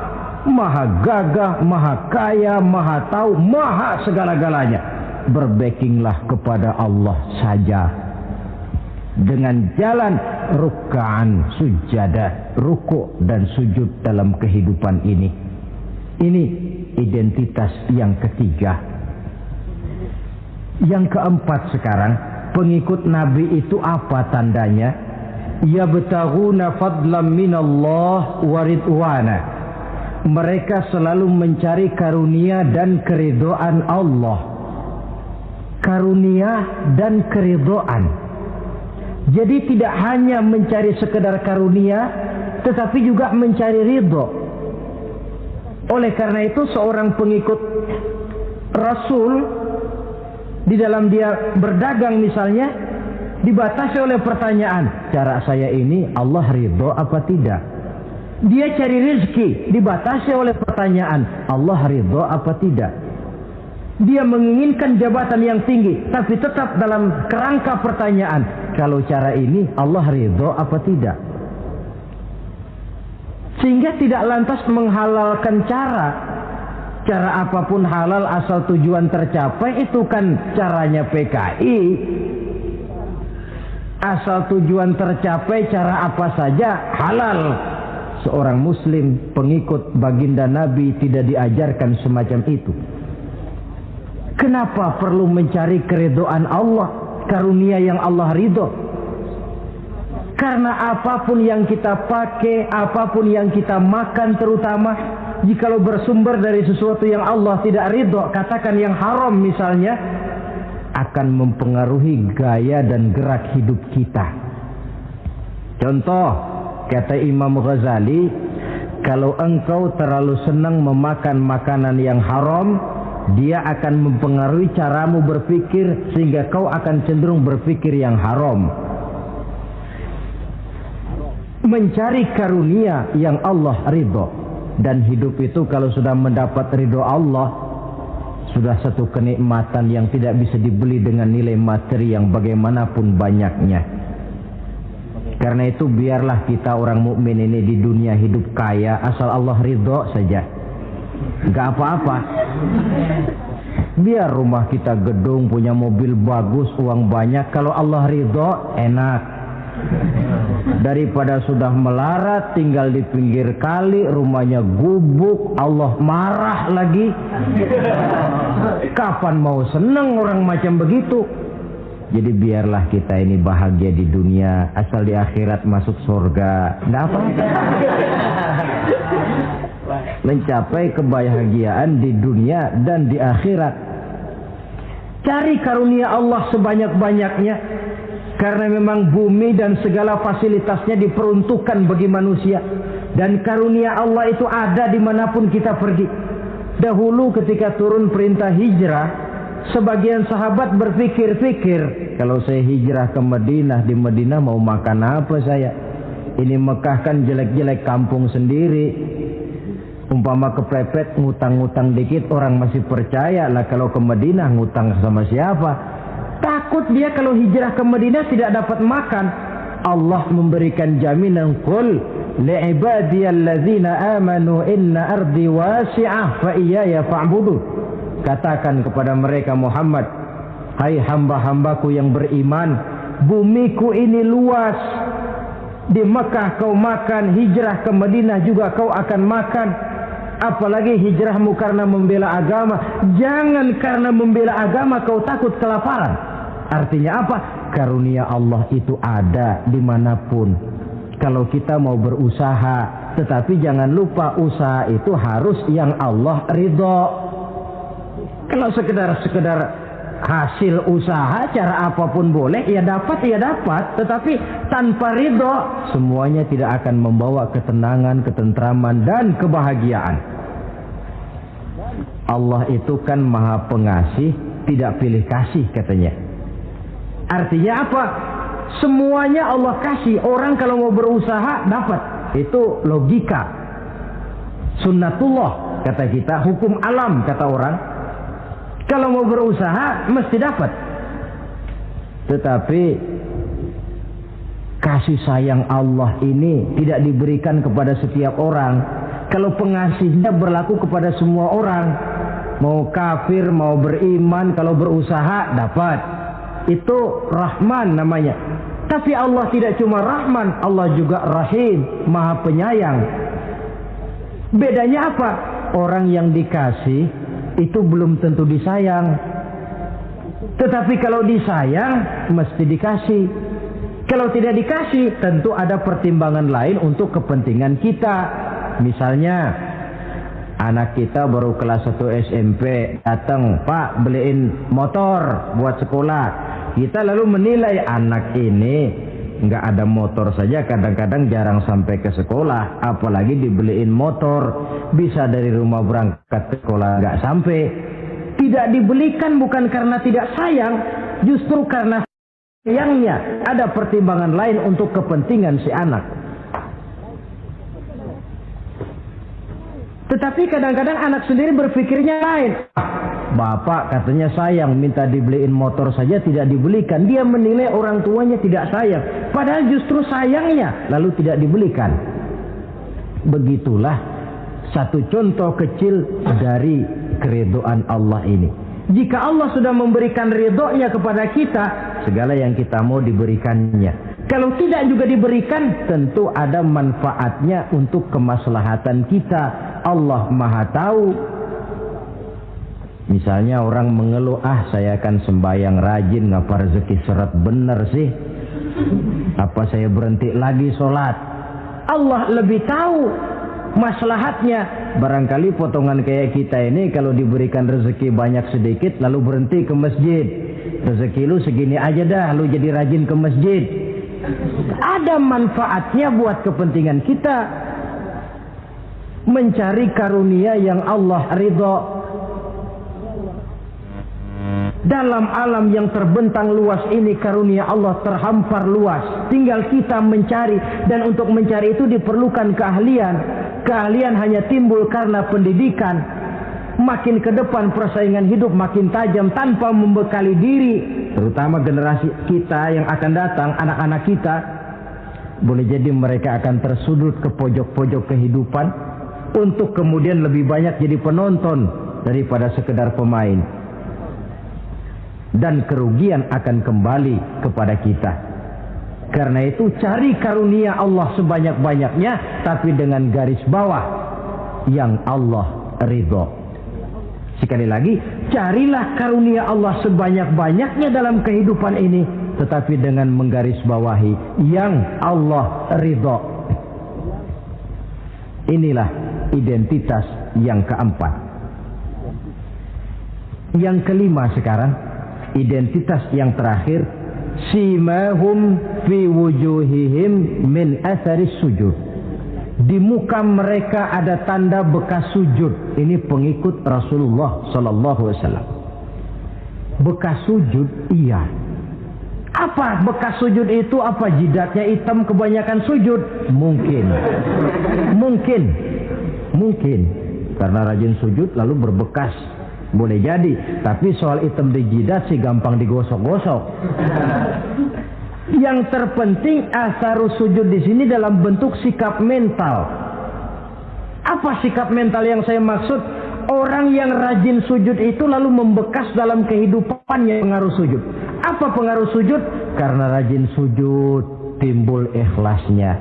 Maha gagah, maha kaya, maha tahu, maha segala-galanya. Berbackinglah kepada Allah saja dengan jalan ruk'an sujada, ruku' dan sujud dalam kehidupan ini. Ini identitas yang ketiga. Yang keempat sekarang, pengikut Nabi itu apa tandanya? Yabtaghuna fadlan minallah wa ridwana. Mereka selalu mencari karunia dan keridhaan Allah. Karunia dan keridhaan. Jadi tidak hanya mencari sekedar karunia, tetapi juga mencari ridho. Oleh karena itu seorang pengikut Rasul, di dalam dia berdagang misalnya, dibatasi oleh pertanyaan, cara saya ini Allah ridho apa tidak? Dia cari rezeki, dibatasi oleh pertanyaan, Allah ridho apa tidak? Dia menginginkan jabatan yang tinggi, tapi tetap dalam kerangka pertanyaan, kalau cara ini Allah ridho apa tidak? Sehingga tidak lantas menghalalkan cara apapun halal asal tujuan tercapai, itu kan caranya PKI. Asal tujuan tercapai cara apa saja halal. Seorang muslim pengikut baginda Nabi tidak diajarkan semacam itu. Kenapa perlu mencari keridhaan Allah, karunia yang Allah ridho? Karena apapun yang kita pakai, apapun yang kita makan terutama, jikalau bersumber dari sesuatu yang Allah tidak ridho, katakan yang haram misalnya, akan mempengaruhi gaya dan gerak hidup kita. Contoh, kata Imam Ghazali, kalau engkau terlalu senang memakan makanan yang haram, dia akan mempengaruhi caramu berpikir sehingga kau akan cenderung berpikir yang haram. Mencari karunia yang Allah ridho, dan hidup itu kalau sudah mendapat ridho Allah, sudah satu kenikmatan yang tidak bisa dibeli dengan nilai materi yang bagaimanapun banyaknya. Karena itu biarlah kita orang mukmin ini di dunia hidup kaya asal Allah ridho saja. Gak apa-apa. Biar rumah kita gedung, punya mobil bagus, uang banyak, kalau Allah ridho enak. Daripada sudah melarat tinggal di pinggir kali, rumahnya gubuk, Allah marah lagi. Kapan mau senang orang macam begitu? Jadi biarlah kita ini bahagia di dunia, asal di akhirat masuk surga. Nggak apa-apa. Mencapai kebahagiaan di dunia dan di akhirat. Cari karunia Allah sebanyak-banyaknya. Karena memang bumi dan segala fasilitasnya diperuntukkan bagi manusia. Dan karunia Allah itu ada dimanapun kita pergi. Dahulu ketika turun perintah hijrah, sebagian sahabat berpikir-pikir, kalau saya hijrah ke Madinah, di Madinah mau makan apa saya? Ini Mekah kan jelek-jelek, kampung sendiri. Umpama kepepet ngutang-ngutang dikit orang masih percaya lah, kalau ke Madinah ngutang sama siapa? Takut dia kalau hijrah ke Madinah tidak dapat makan. Allah memberikan jaminan, qul li'ibadiyallazina amanu inna ardi wasi'ah fa iyaya fa'budu. Katakan kepada mereka Muhammad, hai hamba-hambaku yang beriman, bumiku ini luas. Di Mekah kau makan, hijrah ke Madinah juga kau akan makan. Apalagi hijrahmu karena membela agama. Jangan karena membela agama kau takut kelaparan. Artinya apa? Karunia Allah itu ada dimanapun. Kalau kita mau berusaha, tetapi jangan lupa usaha itu harus yang Allah ridho. Kalau sekedar hasil usaha cara apapun boleh, ya dapat. Tetapi tanpa ridho, semuanya tidak akan membawa ketenangan, ketentraman, dan kebahagiaan. Allah itu kan maha pengasih, tidak pilih kasih katanya. Artinya apa? Semuanya Allah kasih. Orang kalau mau berusaha dapat. Itu logika. Sunnatullah kata kita, hukum alam kata orang. Kalau mau berusaha mesti dapat. Tetapi kasih sayang Allah ini tidak diberikan kepada setiap orang. Kalau pengasihnya berlaku kepada semua orang, mau kafir mau beriman, kalau berusaha dapat. Itu Rahman namanya. Tapi Allah tidak cuma Rahman, Allah juga Rahim, Maha Penyayang. Bedanya apa? Orang yang dikasih itu belum tentu disayang. Tetapi kalau disayang mesti dikasih. Kalau tidak dikasih tentu ada pertimbangan lain untuk kepentingan kita. Misalnya anak kita baru kelas 1 SMP, datang, Pak beliin motor buat sekolah. Kita lalu menilai anak ini nggak ada motor saja kadang-kadang jarang sampai ke sekolah, apalagi dibeliin motor, bisa dari rumah berangkat ke sekolah nggak sampai. Tidak dibelikan bukan karena tidak sayang, justru karena sayangnya ada pertimbangan lain untuk kepentingan si anak. Tetapi kadang-kadang anak sendiri berpikirnya lain. Bapak katanya sayang, minta dibeliin motor saja tidak dibelikan. Dia menilai orang tuanya tidak sayang, padahal justru sayangnya lalu tidak dibelikan. Begitulah satu contoh kecil dari keridhaan Allah ini. Jika Allah sudah memberikan ridhonya kepada kita, segala yang kita mau diberikannya. Kalau tidak juga diberikan, tentu ada manfaatnya untuk kemaslahatan kita. Allah Maha tahu. Misalnya orang mengeluh, saya akan sembahyang rajin, ngapa rezeki seret bener sih? Apa saya berhenti lagi sholat? Allah lebih tahu maslahatnya. Barangkali potongan kayak kita ini kalau diberikan rezeki banyak sedikit lalu berhenti ke masjid. Rezeki lu segini aja dah, lu jadi rajin ke masjid. Ada manfaatnya buat kepentingan kita mencari karunia yang Allah ridho. Dalam alam yang terbentang luas ini, karunia Allah terhampar luas. Tinggal kita mencari, dan untuk mencari itu diperlukan keahlian. Keahlian hanya timbul karena pendidikan. Makin ke depan persaingan hidup makin tajam tanpa membekali diri. Terutama generasi kita yang akan datang, anak-anak kita. Boleh jadi mereka akan tersudut ke pojok-pojok kehidupan untuk kemudian lebih banyak jadi penonton daripada sekedar pemain. Dan kerugian akan kembali kepada kita. Karena itu cari karunia Allah sebanyak-banyaknya, tapi dengan garis bawah yang Allah ridho. Sekali lagi, carilah karunia Allah sebanyak-banyaknya dalam kehidupan ini, tetapi dengan menggarisbawahi yang Allah ridho. Inilah identitas yang keempat. Yang kelima sekarang, identitas yang terakhir, simahum fi wujuhihim min atharis sujud. Di muka mereka ada tanda bekas sujud. Ini pengikut Rasulullah sallallahu alaihi wasallam. Bekas sujud, iya. Apa bekas sujud itu? Apa jidatnya hitam kebanyakan sujud? Mungkin karena rajin sujud lalu berbekas. Boleh jadi, tapi soal hitam di jidat sih gampang digosok-gosok. Yang terpenting asarus sujud di sini dalam bentuk sikap mental. Apa sikap mental yang saya maksud? Orang yang rajin sujud itu lalu membekas dalam kehidupannya pengaruh sujud. Apa pengaruh sujud? Karena rajin sujud timbul ikhlasnya.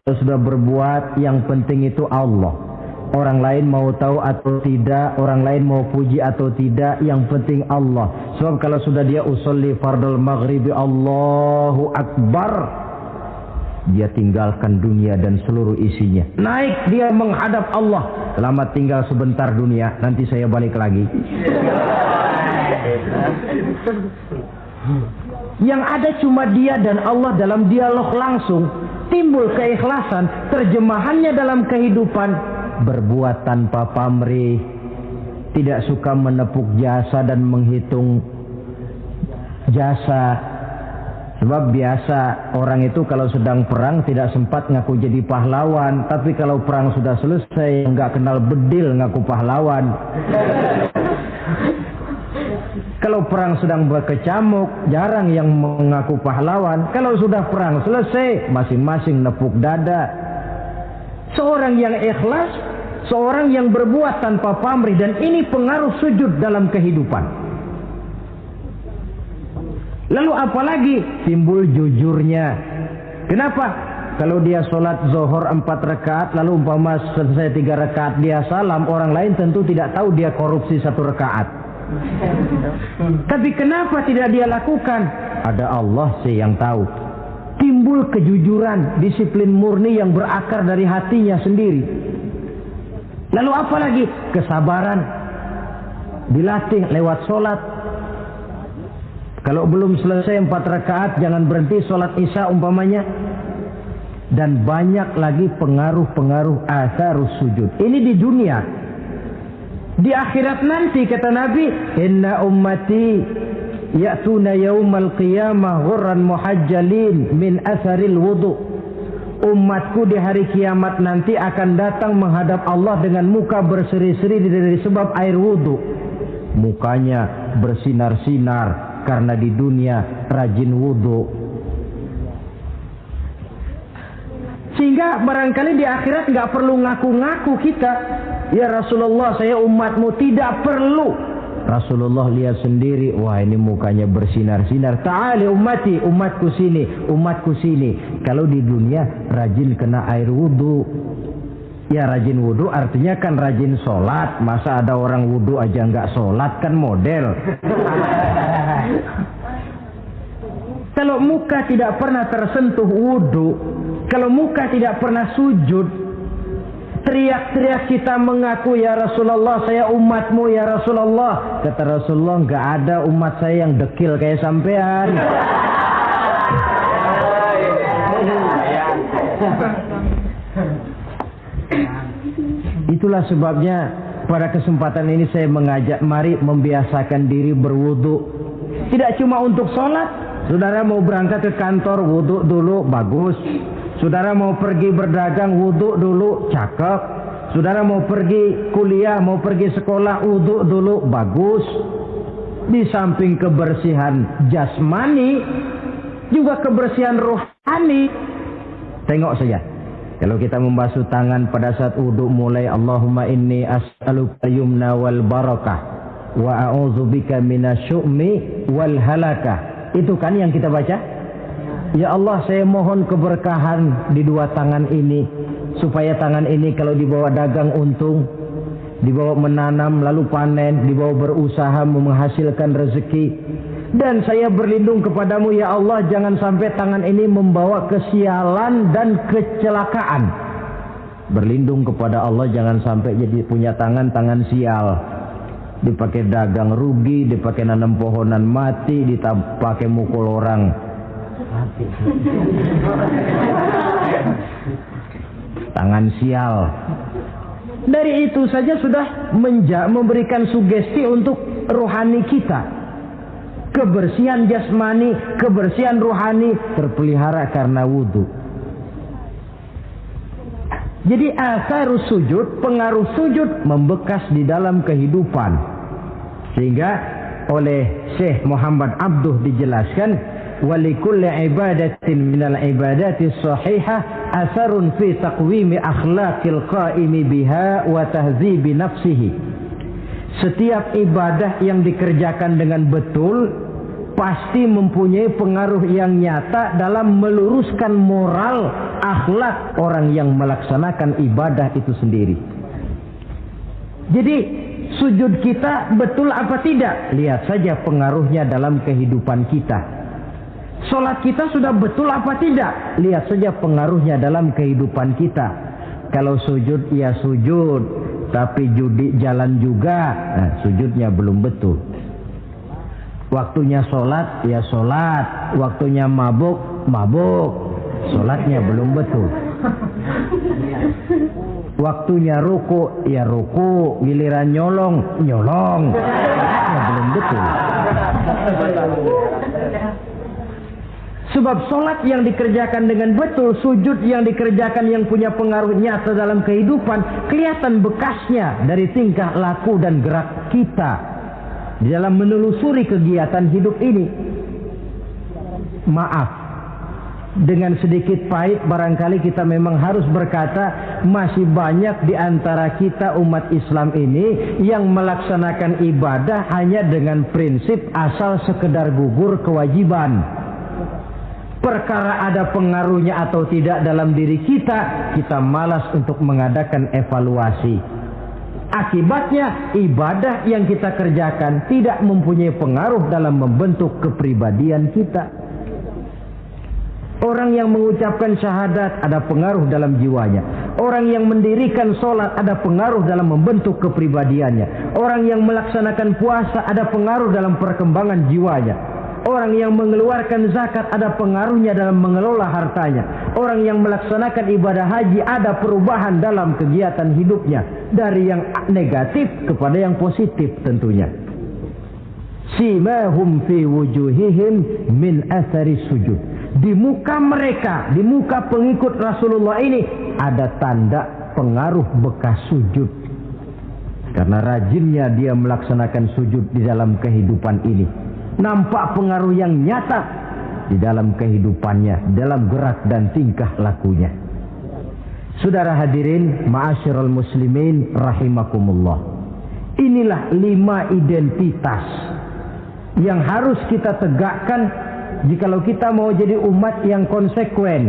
Kalau sudah berbuat, yang penting itu Allah. Orang lain mau tahu atau tidak, orang lain mau puji atau tidak, yang penting Allah. Sebab kalau sudah dia usolli fardal maghribi Allahu Akbar, dia tinggalkan dunia dan seluruh isinya. Naik dia menghadap Allah. Selamat tinggal sebentar dunia, nanti saya balik lagi. Yang ada cuma dia dan Allah dalam dialog langsung. Timbul keikhlasan, terjemahannya dalam kehidupan. Berbuat tanpa pamrih, tidak suka menepuk jasa dan menghitung jasa. Sebab biasa orang itu kalau sedang perang tidak sempat ngaku jadi pahlawan, tapi kalau perang sudah selesai nggak kenal bedil ngaku pahlawan. Kalau perang sedang berkecamuk, jarang yang mengaku pahlawan. Kalau sudah perang selesai, masing-masing nepuk dada. Seorang yang ikhlas, seorang yang berbuat tanpa pamrih, dan ini pengaruh sujud dalam kehidupan. Lalu apalagi timbul jujurnya. Kenapa? Kalau dia sholat zuhur 4 rakaat, lalu umpama selesai 3 rakaat dia salam, orang lain tentu tidak tahu dia korupsi 1 rakaat. Tapi kenapa tidak dia lakukan? Ada Allah sih yang tahu. Timbul kejujuran, disiplin murni yang berakar dari hatinya sendiri. Lalu apa lagi? Kesabaran. Dilatih lewat sholat. Kalau belum selesai 4 rakaat, jangan berhenti sholat isya umpamanya. Dan banyak lagi pengaruh-pengaruh asarus sujud. Ini di dunia. Di akhirat nanti kata Nabi, inna ummati ya'tuna yaumal qiyamah ghurran muhajjalin min asaril wudu. Umatku di hari kiamat nanti akan datang menghadap Allah dengan muka berseri-seri dari sebab air wudu. Mukanya bersinar-sinar karena di dunia rajin wudu. Sehingga barangkali di akhirat nggak perlu ngaku-ngaku kita. Ya Rasulullah, saya umatmu, tidak perlu. Rasulullah lihat sendiri, wah ini mukanya bersinar-sinar. Ta'ali ummati, umatku sini, umatku sini. Kalau di dunia rajin kena air wudu. Ya rajin wudu artinya kan rajin sholat. Masa ada orang wudu aja nggak sholat, kan model. Kalau muka tidak pernah tersentuh wudu, kalau muka tidak pernah sujud, teriak-teriak kita mengaku, ya Rasulullah saya umatmu ya Rasulullah. Kata Rasulullah, nggak ada umat saya yang dekil kayak sampean. Itulah sebabnya pada kesempatan ini saya mengajak, mari membiasakan diri berwudu. Tidak cuma untuk sholat. Saudara mau berangkat ke kantor, wudu dulu, bagus. Saudara mau pergi berdagang, wudu dulu, cakep. Saudara mau pergi kuliah, mau pergi sekolah, wudu dulu, bagus. Di samping kebersihan jasmani, juga kebersihan rohani. Tengok saja. Kalau kita membasuh tangan pada saat wudu, mulai Allahumma inni as'aluka yumna wal barakah wa a'udzubika minasyu'mi wal halakah. Itu kan yang kita baca. Ya Allah, saya mohon keberkahan di dua tangan ini, supaya tangan ini kalau dibawa dagang untung, dibawa menanam lalu panen, dibawa berusaha menghasilkan rezeki. Dan saya berlindung kepadamu ya Allah, jangan sampai tangan ini membawa kesialan dan kecelakaan. Berlindung kepada Allah jangan sampai jadi punya tangan sial. Dipakai dagang rugi, dipakai nanam pohonan mati, dipakai mukul orang mati. Tangan sial. Dari itu saja sudah memberikan sugesti untuk rohani kita. Kebersihan jasmani, kebersihan rohani terpelihara karena wudu. Jadi asarus sujud, pengaruh sujud membekas di dalam kehidupan. Sehingga oleh Syekh Muhammad Abduh dijelaskan, walikulli ibadatin minal ibadati sahihah asarun fi taqwimi akhlaqil qaimi biha wa tahzibi nafsihi. Setiap ibadah yang dikerjakan dengan betul pasti mempunyai pengaruh yang nyata dalam meluruskan moral akhlak orang yang melaksanakan ibadah itu sendiri. Jadi sujud kita betul apa tidak? Lihat saja pengaruhnya dalam kehidupan kita. Sholat kita sudah betul apa tidak? Lihat saja pengaruhnya dalam kehidupan kita. Kalau sujud ya sujud, tapi judi jalan juga, nah, sujudnya belum betul. Waktunya sholat ya sholat, waktunya mabuk, sholatnya belum betul. Waktunya ruku ya ruku, giliran nyolong, sholatnya belum betul. Sebab sholat yang dikerjakan dengan betul, sujud yang dikerjakan yang punya pengaruh nyata dalam kehidupan, kelihatan bekasnya dari tingkah laku dan gerak kita di dalam menelusuri kegiatan hidup ini. Maaf, dengan sedikit pahit barangkali kita memang harus berkata, masih banyak di antara kita umat Islam ini yang melaksanakan ibadah hanya dengan prinsip asal sekedar gugur kewajiban. Perkara ada pengaruhnya atau tidak dalam diri kita, kita malas untuk mengadakan evaluasi. Akibatnya ibadah yang kita kerjakan tidak mempunyai pengaruh dalam membentuk kepribadian kita. Orang yang mengucapkan syahadat ada pengaruh dalam jiwanya. Orang yang mendirikan sholat ada pengaruh dalam membentuk kepribadiannya. Orang yang melaksanakan puasa ada pengaruh dalam perkembangan jiwanya. Orang yang mengeluarkan zakat ada pengaruhnya dalam mengelola hartanya. Orang yang melaksanakan ibadah haji ada perubahan dalam kegiatan hidupnya. Dari yang negatif kepada yang positif tentunya. Simahum fi wujuhihim min athari sujud. Di muka mereka, di muka pengikut Rasulullah ini ada tanda pengaruh bekas sujud. Karena rajinnya dia melaksanakan sujud di dalam kehidupan ini. Nampak pengaruh yang nyata di dalam kehidupannya, dalam gerak dan tingkah lakunya. Saudara hadirin, ma'asyiral muslimin rahimakumullah. Inilah 5 identitas yang harus kita tegakkan jikalau kita mau jadi umat yang konsekuen.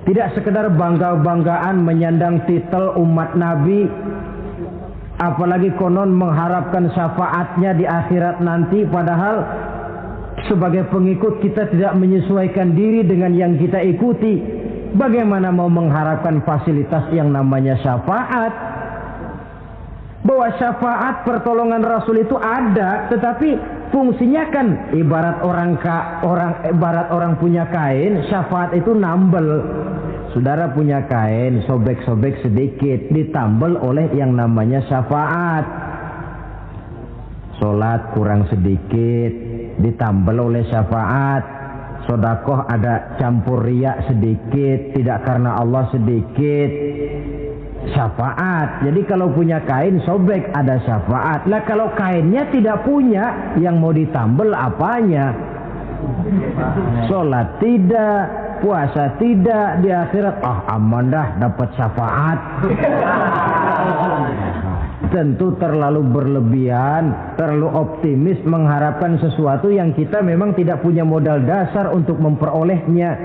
Tidak sekedar bangga-banggaan menyandang titel umat Nabi, apalagi konon mengharapkan syafaatnya di akhirat nanti, padahal sebagai pengikut kita tidak menyesuaikan diri dengan yang kita ikuti. Bagaimana mau mengharapkan fasilitas yang namanya syafaat? Bahwa syafaat pertolongan Rasul itu ada, tetapi fungsinya kan ibarat orang punya kain, syafaat itu nambel. Saudara punya kain, sobek-sobek sedikit, ditambel oleh yang namanya syafaat. Sholat kurang sedikit, ditambel oleh syafaat. Sodakoh ada campur riak sedikit, tidak karena Allah sedikit, syafaat. Jadi kalau punya kain sobek ada syafaat. Lah kalau kainnya tidak punya, yang mau ditambel apanya? Sholat tidak, puasa tidak, di akhirat aman dah dapat syafaat. Tentu terlalu berlebihan, terlalu optimis mengharapkan sesuatu yang kita memang tidak punya modal dasar untuk memperolehnya.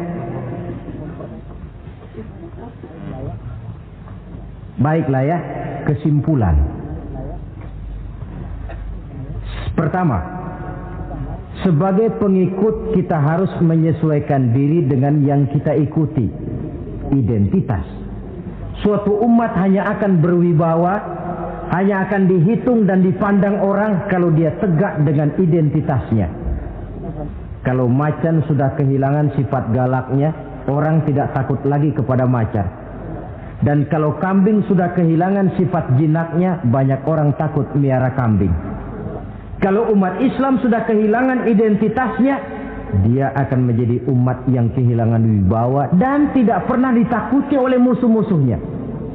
Baiklah ya, kesimpulan. Pertama, sebagai pengikut kita harus menyesuaikan diri dengan yang kita ikuti. Identitas. Suatu umat hanya akan berwibawa, hanya akan dihitung dan dipandang orang kalau dia tegak dengan identitasnya. Kalau macan sudah kehilangan sifat galaknya, orang tidak takut lagi kepada macan. Dan kalau kambing sudah kehilangan sifat jinaknya, banyak orang takut miara kambing. Kalau umat Islam sudah kehilangan identitasnya, dia akan menjadi umat yang kehilangan wibawa dan tidak pernah ditakuti oleh musuh-musuhnya.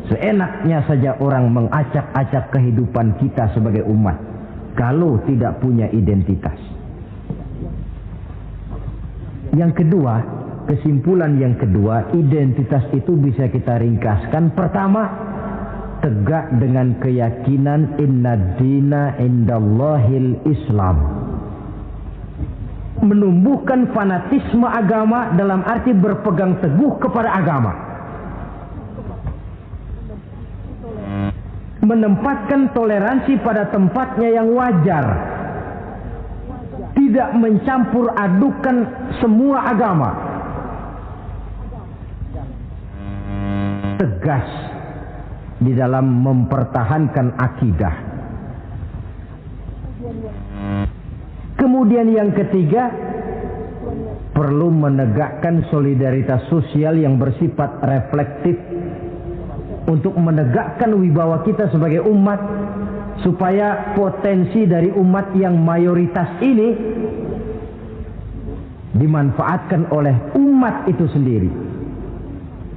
Seenaknya saja orang mengacak-acak kehidupan kita sebagai umat kalau tidak punya identitas. Yang kedua, kesimpulan yang kedua, identitas itu bisa kita ringkaskan. Pertama, tegak dengan keyakinan inna dina indallahil Islam. Menumbuhkan fanatisme agama dalam arti berpegang teguh kepada agama. Menempatkan toleransi pada tempatnya yang wajar. Tidak mencampur adukan semua agama. Tegas di dalam mempertahankan akidah. Kemudian yang ketiga, perlu menegakkan solidaritas sosial yang bersifat reflektif untuk menegakkan wibawa kita sebagai umat, supaya potensi dari umat yang mayoritas ini dimanfaatkan oleh umat itu sendiri.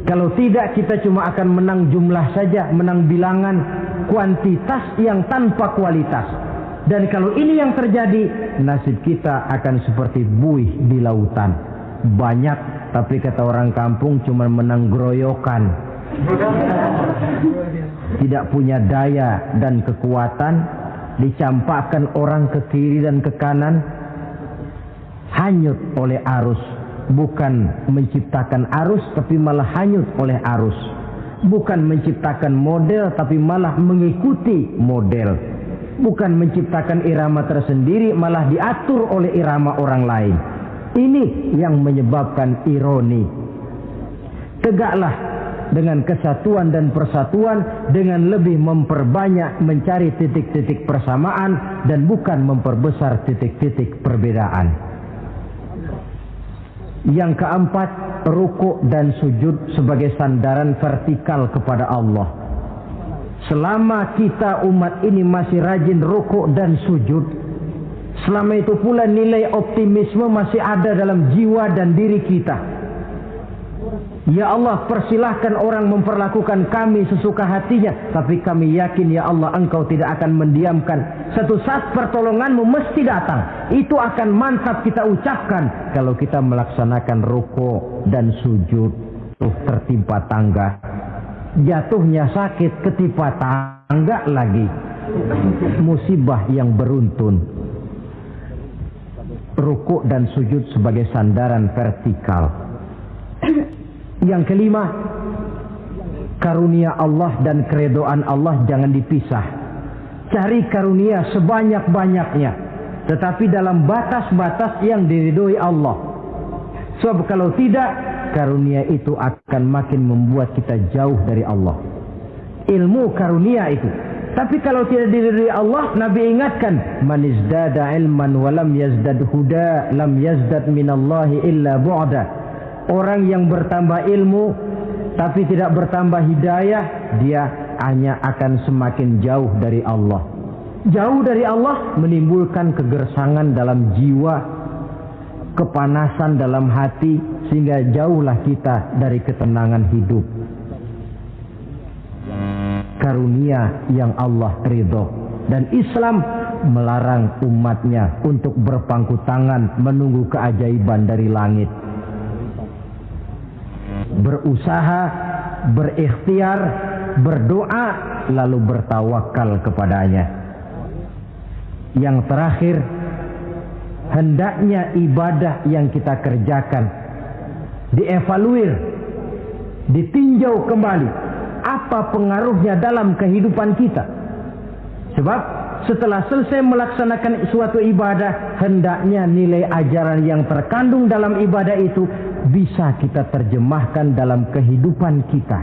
Kalau tidak, kita cuma akan menang jumlah saja, menang bilangan, kuantitas yang tanpa kualitas. Dan kalau ini yang terjadi, nasib kita akan seperti buih di lautan. Banyak, tapi kata orang kampung cuma menang groyokan. Tidak punya daya dan kekuatan, dicampakkan orang ke kiri dan ke kanan, hanyut oleh arus. Bukan menciptakan arus, tapi malah hanyut oleh arus. Bukan menciptakan model, tapi malah mengikuti model. Bukan menciptakan irama tersendiri, malah diatur oleh irama orang lain. Ini yang menyebabkan ironi. Tegaklah dengan kesatuan dan persatuan, dengan lebih memperbanyak mencari titik-titik persamaan dan bukan memperbesar titik-titik perbedaan. Yang keempat, rukuk dan sujud sebagai sandaran vertikal kepada Allah. Selama kita umat ini masih rajin rukuk dan sujud, Selama itu pula nilai optimisme masih ada dalam jiwa dan diri kita. Ya Allah, persilahkan orang memperlakukan kami sesuka hatinya, tapi kami yakin ya Allah Engkau tidak akan mendiamkan. Satu saat pertolonganmu mesti datang. Itu akan mantap kita ucapkan kalau kita melaksanakan ruku dan sujud. Tertimpa tangga, jatuhnya sakit, ketimpa tangga lagi, musibah yang beruntun. Ruku dan sujud sebagai sandaran vertikal. Yang kelima, karunia Allah dan keredoan Allah jangan dipisah. Cari karunia sebanyak-banyaknya, tetapi dalam batas-batas yang diridhoi Allah. Sebab kalau tidak, karunia itu akan makin membuat kita jauh dari Allah. Ilmu karunia itu. Tapi kalau tidak diridhoi Allah, Nabi ingatkan, man izdada ilman wa lam yazdad huda, lam yazdad minallahi illa bu'da. Orang yang bertambah ilmu tapi tidak bertambah hidayah, dia hanya akan semakin jauh dari Allah. Jauh dari Allah menimbulkan kegersangan dalam jiwa, kepanasan dalam hati, sehingga jauhlah kita dari ketenangan hidup. Karunia yang Allah ridho, dan Islam melarang umatnya untuk berpangku tangan menunggu keajaiban dari langit. Berusaha, berikhtiar, berdoa, lalu bertawakal kepadanya. Yang terakhir, hendaknya ibadah yang kita kerjakan dievaluir, ditinjau kembali apa pengaruhnya dalam kehidupan kita. Sebab setelah selesai melaksanakan suatu ibadah, hendaknya nilai ajaran yang terkandung dalam ibadah itu bisa kita terjemahkan dalam kehidupan kita.